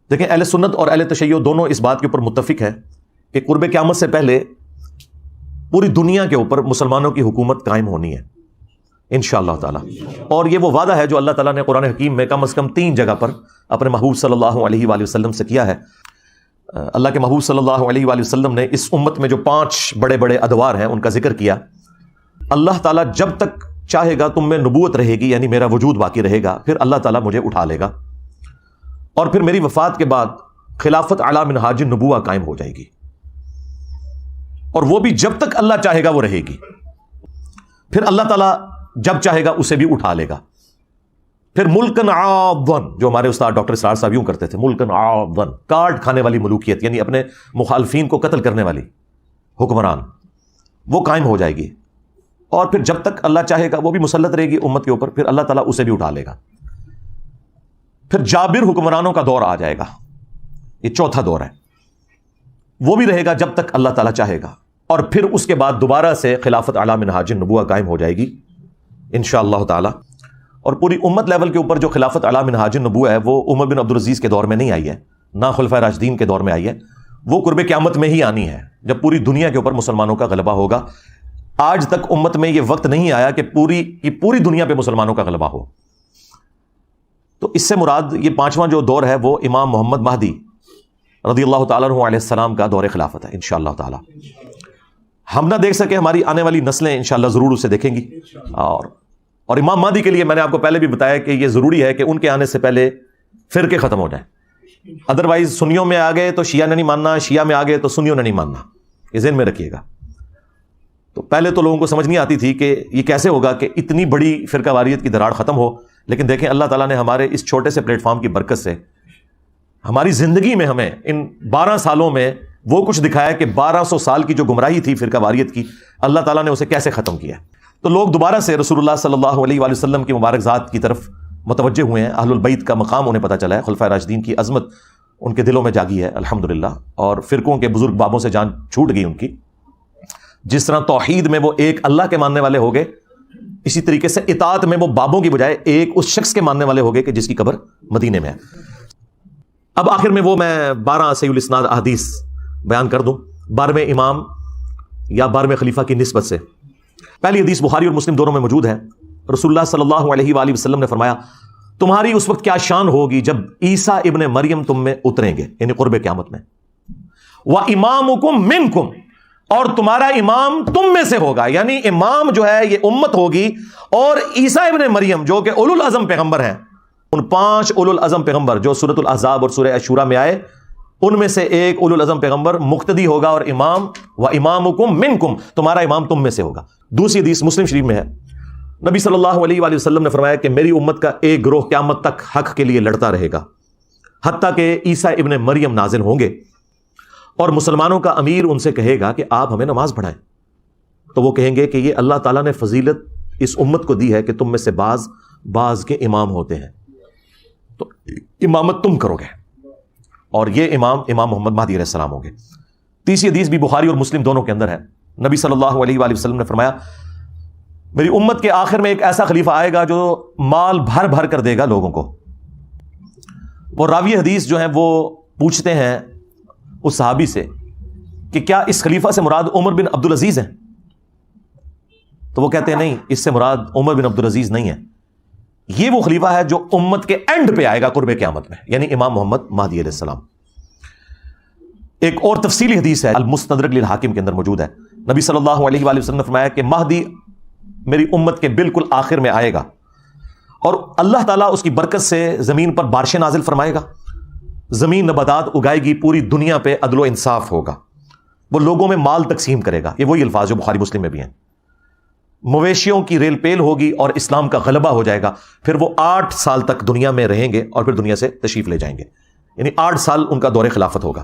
دیکھیں اہل سنت اور اہل تشیع دونوں اس بات کے اوپر متفق ہے کہ قرب قیامت سے پہلے پوری دنیا کے اوپر مسلمانوں کی حکومت قائم ہونی ہے انشاءاللہ تعالی. اور یہ وہ وعدہ ہے جو اللہ تعالیٰ نے قرآن حکیم میں کم از کم 3 جگہ پر اپنے محبوب صلی اللہ علیہ وآلہ وسلم سے کیا ہے. اللہ کے محبوب صلی اللہ علیہ وآلہ وسلم نے اس امت میں جو 5 بڑے بڑے ادوار ہیں ان کا ذکر کیا. اللہ تعالیٰ جب تک چاہے گا تم میں نبوت رہے گی، یعنی میرا وجود باقی رہے گا، پھر اللہ تعالیٰ مجھے اٹھا لے گا اور پھر میری وفات کے بعد خلافت علی منہاج النبوہ قائم ہو جائے گی، اور وہ بھی جب تک اللہ چاہے گا وہ رہے گی. پھر اللہ تعالیٰ جب چاہے گا اسے بھی اٹھا لے گا. پھر ملکن عاضن، جو ہمارے استاد ڈاکٹر اسرار صاحب یوں کرتے تھے، ملکن عاضن، کاٹ کھانے والی ملوکیت، یعنی اپنے مخالفین کو قتل کرنے والی حکمران، وہ قائم ہو جائے گی. اور پھر جب تک اللہ چاہے گا وہ بھی مسلط رہے گی امت کے اوپر، پھر اللہ تعالیٰ اسے بھی اٹھا لے گا. پھر جابر حکمرانوں کا دور آ جائے گا، یہ چوتھا دور ہے، وہ بھی رہے گا جب تک اللہ تعالیٰ چاہے گا. اور پھر اس کے بعد دوبارہ سے خلافت علی منہاج النبوہ قائم ہو جائے گی انشاءاللہ تعالی. اور پوری امت لیول کے اوپر جو خلافت علی منہاج النبوہ ہے وہ عمر بن عبدالعزیز کے دور میں نہیں آئی ہے، نہ خلفائے راشدین کے دور میں آئی ہے، وہ قرب قیامت میں ہی آنی ہے جب پوری دنیا کے اوپر مسلمانوں کا غلبہ ہوگا. آج تک امت میں یہ وقت نہیں آیا کہ پوری دنیا پہ مسلمانوں کا غلبہ ہو. تو اس سے مراد یہ 5واں جو دور ہے وہ امام محمد مہدی رضی اللہ تعالیٰ عنہ علیہ السلام کا دور خلافت ہے انشاءاللہ تعالی. ہم نہ دیکھ سکے، ہماری آنے والی نسلیں انشاءاللہ ضرور اسے دیکھیں گی. اور امام مہدی کے لیے میں نے آپ کو پہلے بھی بتایا کہ یہ ضروری ہے کہ ان کے آنے سے پہلے فرقے ختم ہو جائیں. ادروائز سنیوں میں آ گئے تو شیعہ نے نہیں ماننا، شیعہ میں آ گئے تو سنیوں نے نہیں ماننا، یہ ذہن میں رکھیے گا. تو پہلے تو لوگوں کو سمجھ نہیں آتی تھی کہ یہ کیسے ہوگا کہ اتنی بڑی فرقہ واریت کی دراڑ ختم ہو. لیکن دیکھیں اللہ تعالیٰ نے ہمارے اس چھوٹے سے پلیٹ فارم کی برکت سے ہماری زندگی میں ہمیں ان 12 سالوں میں وہ کچھ دکھایا کہ 1200 سال کی جو گمراہی تھی فرقہ واریت کی، اللہ تعالیٰ نے اسے کیسے ختم کیا. تو لوگ دوبارہ سے رسول اللہ صلی اللہ علیہ وآلہ وسلم کی مبارک ذات کی طرف متوجہ ہوئے ہیں. اہل البیت کا مقام انہیں پتہ چلا ہے، خلفائے راشدین کی عظمت ان کے دلوں میں جاگی ہے الحمدللہ. اور فرقوں کے بزرگ بابوں سے جان چھوٹ گئی ان کی. جس طرح توحید میں وہ ایک اللہ کے ماننے والے ہو گئے، اسی طریقے سے اطاعت میں وہ بابوں کی بجائے ایک اس شخص کے ماننے والے ہو گئے کہ جس کی قبر مدینے میں ہے. اب آخر میں وہ میں 12 صحیح الاسناد احادیث بیان کر دوں 12ویں امام یا 12ویں خلیفہ کی نسبت سے. پہلی حدیث بخاری اور مسلم دونوں میں موجود ہے. رسول اللہ صلی اللہ علیہ وآلہ وسلم نے فرمایا، تمہاری اس وقت کیا شان ہوگی جب عیسیٰ ابن مریم تم میں اتریں گے، یعنی قرب قیامت میں. وَإِمَامُكُم مِّنكُم، اور تمہارا امام تم میں سے ہوگا، یعنی امام جو ہے یہ امت ہوگی. اور عیسیٰ ابن مریم جو کہ اولو العزم پیغمبر ہیں، ان 5 اولو العزم پیغمبر جو سورۃ الاحزاب اور سورہ الشورى میں آئے، ان میں سے ایک اولو العزم پیغمبر مقتدی ہوگا اور امام وَإِمَامُكُم مِّنكُم، تمہارا امام تم میں سے ہوگا. دوسری حدیث مسلم شریف میں ہے، نبی صلی اللہ علیہ وآلہ وسلم نے فرمایا کہ میری امت کا ایک گروہ قیامت تک حق کے لیے لڑتا رہے گا حتیٰ کہ عیسیٰ ابن مریم نازل ہوں گے. اور مسلمانوں کا امیر ان سے کہے گا کہ آپ ہمیں نماز پڑھائیں، تو وہ کہیں گے کہ یہ اللہ تعالیٰ نے فضیلت اس امت کو دی ہے کہ تم میں سے بعض کے امام ہوتے ہیں، تو امامت تم کرو گے، اور یہ امام محمد مہدی علیہ السلام ہوں گے. تیسری حدیث بھی بخاری اور مسلم دونوں کے اندر ہے. نبی صلی اللہ علیہ وآلہ وسلم نے فرمایا، میری امت کے آخر میں ایک ایسا خلیفہ آئے گا جو مال بھر بھر کر دے گا لوگوں کو. وہ راوی حدیث جو ہیں وہ پوچھتے ہیں اس صحابی سے کہ کیا اس خلیفہ سے مراد عمر بن عبدالعزیز ہیں؟ تو وہ کہتے ہیں نہیں، اس سے مراد عمر بن عبدالعزیز نہیں ہے، یہ وہ خلیفہ ہے جو امت کے اینڈ پہ آئے گا قرب قیامت میں، یعنی امام محمد مہدی علیہ السلام. ایک اور تفصیلی حدیث ہے المستدرک للحاکم کے اندر موجود ہے. نبی صلی اللہ علیہ وآلہ وسلم نے فرمایا کہ مہدی میری امت کے بالکل آخر میں آئے گا اور اللہ تعالیٰ اس کی برکت سے زمین پر بارشیں نازل فرمائے گا، زمین نباتات اگائے گی، پوری دنیا پہ عدل و انصاف ہوگا، وہ لوگوں میں مال تقسیم کرے گا. یہ وہی الفاظ جو بخاری مسلم میں بھی ہیں. مویشیوں کی ریل پیل ہوگی اور اسلام کا غلبہ ہو جائے گا. پھر وہ 8 سال تک دنیا میں رہیں گے اور پھر دنیا سے تشریف لے جائیں گے، یعنی 8 سال ان کا دور خلافت ہوگا.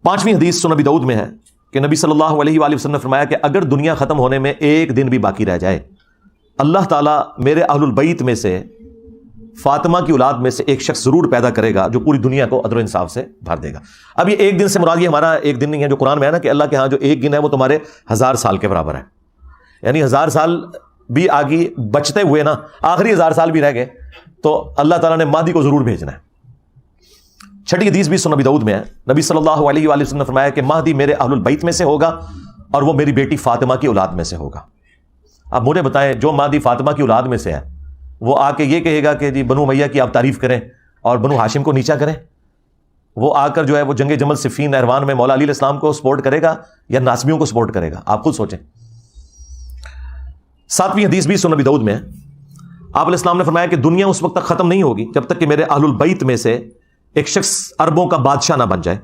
5ویں حدیث سنن ابی داؤد میں ہے کہ نبی صلی اللہ علیہ وآلہ وسلم نے فرمایا کہ اگر دنیا ختم ہونے میں ایک دن بھی باقی رہ جائے، اللہ تعالیٰ میرے اہل البیت میں سے فاطمہ کی اولاد میں سے ایک شخص ضرور پیدا کرے گا جو پوری دنیا کو عدل و انصاف سے بھر دے گا. اب یہ ایک دن سے مراد یہ ہمارا ایک دن نہیں ہے جو قرآن میں ہے نا کہ اللہ کے ہاں جو ایک دن ہے وہ تمہارے 1000 سال کے برابر ہے، یعنی 1000 سال بھی آگے بچتے ہوئے نا آخری 1000 سال بھی رہ گئے تو اللہ تعالیٰ نے مہدی کو ضرور بھیجنا ہے. چھٹی حدیث بھی سنن ابی داؤد میں ہے، نبی صلی اللہ علیہ وآلہ وسلم نے فرمایا کہ مہدی میرے اہل البیت میں سے ہوگا اور وہ میری بیٹی فاطمہ کی اولاد میں سے ہوگا۔ اب مجھے بتائیں، جو مہدی فاطمہ کی اولاد میں سے ہے وہ آ کے یہ کہے گا کہ جی بنو امیہ کی آپ تعریف کریں اور بنو ہاشم کو نیچا کریں؟ وہ آ کر جو ہے وہ جنگ جمل صفین نہروان میں مولا علی علیہ السلام کو سپورٹ کرے گا یا ناسبیوں کو سپورٹ کرے گا؟ آپ خود سوچیں۔ ساتویں حدیث بھی سنن ابی داؤد میں ہے، آپ علیہ السلام نے فرمایا کہ دنیا اس وقت تک ختم نہیں ہوگی جب تک کہ میرے اہل البیت میں سے ایک شخص عربوں کا بادشاہ نہ بن جائے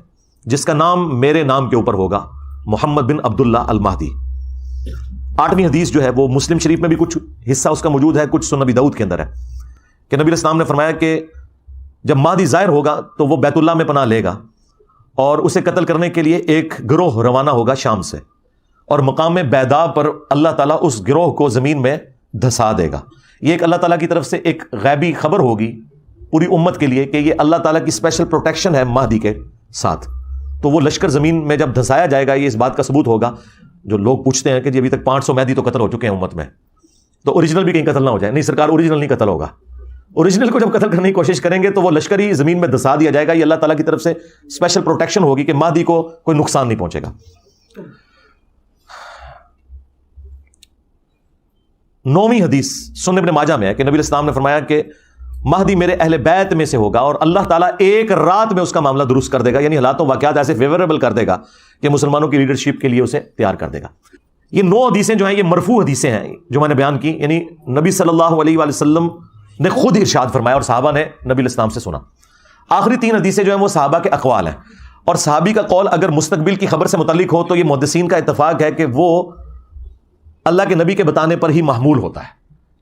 جس کا نام میرے نام کے اوپر ہوگا، محمد بن عبداللہ المہدی۔ آٹھویں حدیث جو ہے وہ مسلم شریف میں بھی کچھ حصہ اس کا موجود ہے، کچھ سنن ابی داؤد کے اندر ہے کہ نبی علیہ السلام نے فرمایا کہ جب مہدی ظاہر ہوگا تو وہ بیت اللہ میں پناہ لے گا اور اسے قتل کرنے کے لیے ایک گروہ روانہ ہوگا شام سے، اور مقام بیدا پر اللہ تعالیٰ اس گروہ کو زمین میں دھسا دے گا۔ یہ ایک اللہ تعالیٰ کی طرف سے ایک غیبی خبر ہوگی پوری امت کے لیے کہ یہ اللہ تعالیٰ کی اسپیشل پروٹیکشن ہے مہدی کے ساتھ۔ تو وہ لشکر زمین میں جب دھسایا جائے گا، یہ اس بات کا ثبوت ہوگا۔ جو لوگ پوچھتے ہیں کہ جی ابھی تک 500 مہدی تو قتل ہو چکے ہیں امت میں، تو اوریجنل بھی کہیں قتل نہ ہو جائے۔ نہیں سرکار، اوریجنل نہیں قتل ہوگا۔ اوریجنل کو جب قتل کرنے کی کوشش کریں گے تو وہ لشکر ہی زمین میں دھسا دیا جائے گا۔ یہ اللہ تعالیٰ کی طرف سے اسپیشل پروٹیکشن ہوگی کہ مہدی کو کوئی نقصان نہیں پہنچے گا۔ 9ویں حدیث سنن ابن ماجہ میں ہے کہ نبی علیہ السلام نے فرمایا کہ مہدی میرے اہل بیت میں سے ہوگا اور اللہ تعالیٰ ایک رات میں اس کا معاملہ درست کر دے گا، یعنی حالات و واقعات ایسے فیوریبل کر دے گا کہ مسلمانوں کی لیڈرشپ کے لیے اسے تیار کر دے گا۔ یہ 9 حدیثیں جو ہیں یہ مرفوع حدیثیں ہیں جو میں نے بیان کی، یعنی نبی صلی اللہ علیہ وآلہ وسلم نے خود ارشاد فرمایا اور صحابہ نے نبی علیہ السلام سے سنا۔ آخری 3 حدیثیں جو ہیں وہ صحابہ کے اقوال ہیں، اور صحابی کا قول اگر مستقبل کی خبر سے متعلق ہو تو یہ محدثین کا اتفاق ہے کہ وہ اللہ کے نبی کے بتانے پر ہی محمول ہوتا ہے،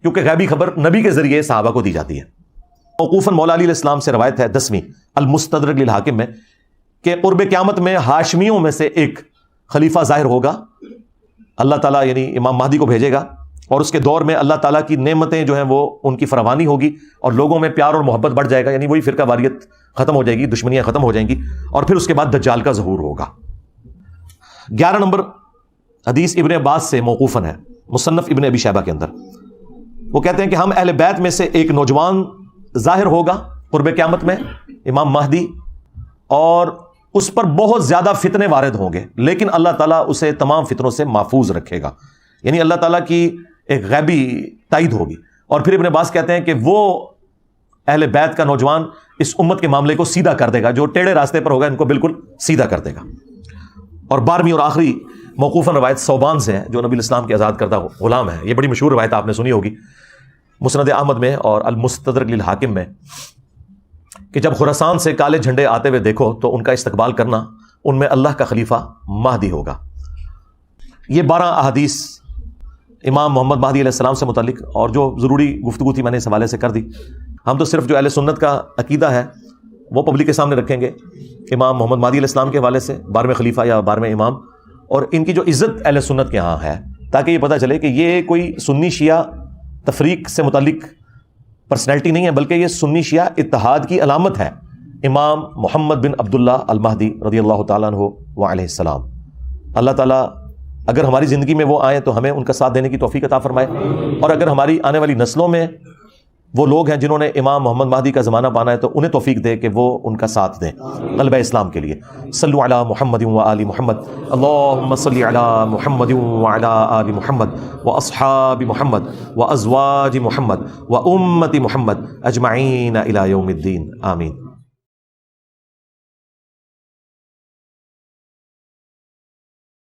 کیونکہ غیبی خبر نبی کے ذریعے صحابہ کو دی جاتی ہے۔ موقوفاً مولا علی علیہ السلام سے روایت ہے 10ویں المستدرک للحاکم میں کہ قرب قیامت میں ہاشمیوں میں سے ایک خلیفہ ظاہر ہوگا، اللہ تعالیٰ یعنی امام مہدی کو بھیجے گا، اور اس کے دور میں اللہ تعالیٰ کی نعمتیں جو ہیں وہ ان کی فراوانی ہوگی اور لوگوں میں پیار اور محبت بڑھ جائے گا، یعنی وہی فرقہ واریت ختم ہو جائے گی، دشمنیاں ختم ہو جائیں گی، اور پھر اس کے بعد دجال کا ظہور ہوگا۔ 11 نمبر حدیث ابن عباس سے موقوفاً ہے، مصنف ابن ابی شیبہ کے اندر۔ وہ کہتے ہیں کہ ہم اہل بیت میں سے ایک نوجوان ظاہر ہوگا قرب قیامت میں، امام مہدی، اور اس پر بہت زیادہ فتنے وارد ہوں گے، لیکن اللہ تعالیٰ اسے تمام فتنوں سے محفوظ رکھے گا، یعنی اللہ تعالیٰ کی ایک غیبی تائید ہوگی۔ اور پھر ابن عباس کہتے ہیں کہ وہ اہل بیت کا نوجوان اس امت کے معاملے کو سیدھا کر دے گا، جو ٹیڑھے راستے پر ہوگا ان کو بالکل سیدھا کر دے گا۔ اور 12ویں اور آخری موقوفاً روایت ثوبان سے ہے جو نبی الاسلام کے آزاد کردہ غلام ہے، یہ بڑی مشہور روایت آپ نے سنی ہوگی، مسند احمد میں اور المستدرک للحاکم میں، کہ جب خراسان سے کالے جھنڈے آتے ہوئے دیکھو تو ان کا استقبال کرنا، ان میں اللہ کا خلیفہ مہدی ہوگا۔ یہ 12 احادیث امام محمد مہدی علیہ السلام سے متعلق، اور جو ضروری گفتگو تھی میں نے اس حوالے سے کر دی۔ ہم تو صرف جو اہل سنت کا عقیدہ ہے وہ پبلک کے سامنے رکھیں گے، امام محمد مہدی علیہ السلام کے حوالے سے، 12ویں خلیفہ یا 12ویں امام، اور ان کی جو عزت اہل سنت کے ہاں ہے، تاکہ یہ پتہ چلے کہ یہ کوئی سنی شیعہ تفریق سے متعلق پرسنالٹی نہیں ہے، بلکہ یہ سنی شیعہ اتحاد کی علامت ہے، امام محمد بن عبداللہ المہدی رضی اللہ تعالیٰ عنہ وعلیہ السلام۔ اللہ تعالیٰ اگر ہماری زندگی میں وہ آئیں تو ہمیں ان کا ساتھ دینے کی توفیق عطا فرمائے، اور اگر ہماری آنے والی نسلوں میں وہ لوگ ہیں جنہوں نے امام محمد مہدی کا زمانہ پانا ہے تو انہیں توفیق دے کہ وہ ان کا ساتھ دیں غلبہ اسلام کے لیے۔ صلو علی محمد و آل محمد، اللہم صلی علی محمد و علی آل محمد و اصحاب محمد و ازواج محمد و امت محمد اجمعین الی یوم الدین، آمین۔